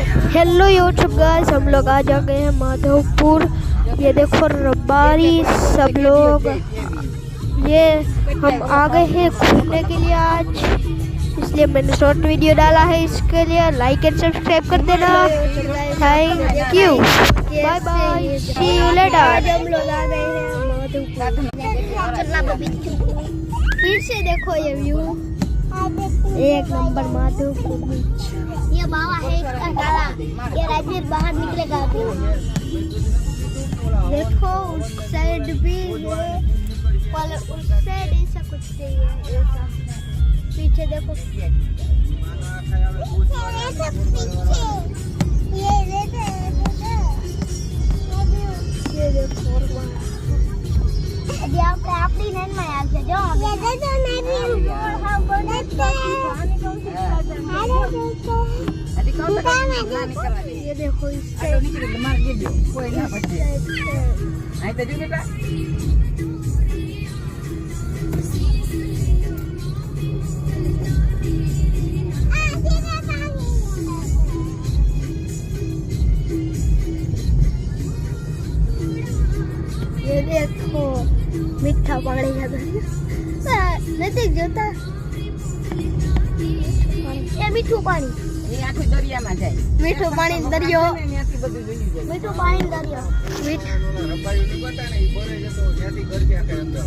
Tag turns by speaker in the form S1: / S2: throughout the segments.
S1: Hello YouTube guys, हम लोग आज आ गए हैं माधवपुर। ये देखो रबारी सब लोग, ये हम आ गए हैं घूमने के लिए आज, इसलिए मैंने शॉर्ट वीडियो डाला है। इसके लिए लाइक एंड सब्सक्राइब कर देना। Thank you, bye bye, see you later. हम लोग आ गए हैं माधवपुर। फिर से देखो ये व्यू, एक नंबर माधवपुर बीच।
S2: ये बाबा है इसका काला, ये राजवीर बाहर निकलेगा अभी।
S1: देखो उस साइड भी है, और उस साइड ऐसा कुछ नहीं है, ऐसा पीछे देखो। ये देखो
S2: अभी आप अपनी नैन में आ जाओ। ये देखो नहीं हां बोलते
S1: ये देखो इस साइड
S3: कोई ना बचे आई तो जो बेटा
S1: ये देखो मीठा पानी है नहीं जोता।
S2: ये मीठू पानी,
S3: ये आखो दरिया में जाए।
S1: मीठो पानी दरियो,
S3: ત્યાંથી બધું જોઈ જાય।
S2: मीठू पानी दरिया।
S4: રબારી ની બતા ને બોરે જતો ત્યાંથી ઘર ક્યાં કે અંદર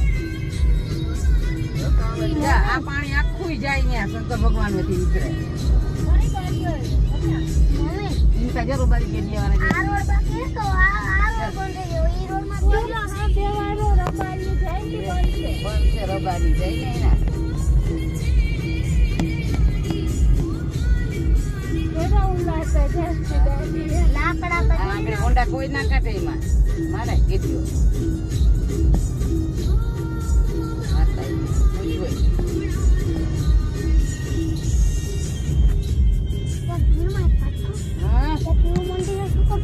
S3: આ પાણી આખું જાય ને શંકર ભગવાન માંથી ઉતરે। ઇનકા જરૂર બારી કે દિયાવાના
S2: આ રોડ બાકી તો આ રોડ બંધ રહ્યો। ઈ રોડ માં પેલા હા દેવારો રબારી જાય કે બંધ છે।
S3: બંધ છે રબારી જાય ને એના
S2: કેવા ઉલ્લા છે લાકડા પર
S3: આપણે હોન્ડા કોઈ ના કાઢે એમાં મારે કીધું માતા કોઈ હોય હા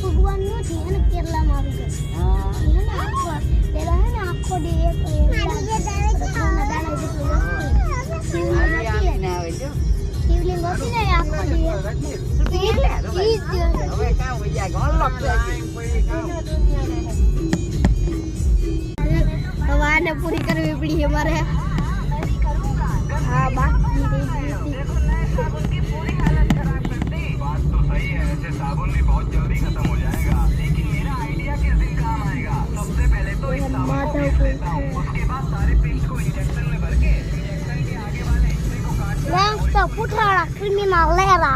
S2: ભગવાન નથી અને કેરલામાં આવી ગયો।
S3: હા
S2: પેલા હે ને આખો દે એક
S3: આવીને આવે જો
S2: શિવલિંગ હતી ને આખો દે
S3: હવે કામ હોય જાય ગોળક જાય
S1: अब आने पूरी करनी पड़ी हमारे। हाँ बाकी
S4: साबुन की पूरी हालत खराब कर दी। बात तो सही है, ऐसे साबुन भी बहुत जल्दी खत्म हो जाएगा, लेकिन मेरा आइडिया किस दिन काम आएगा। सबसे पहले तो इस साबुन को पीस लेता हूँ, उसके बाद सारे पेस्ट को इंजेक्शन में भर के इंजेक्शन के आगे वाले हिस्से को काट
S2: पुठाड़ा क्रिमिनल लेरा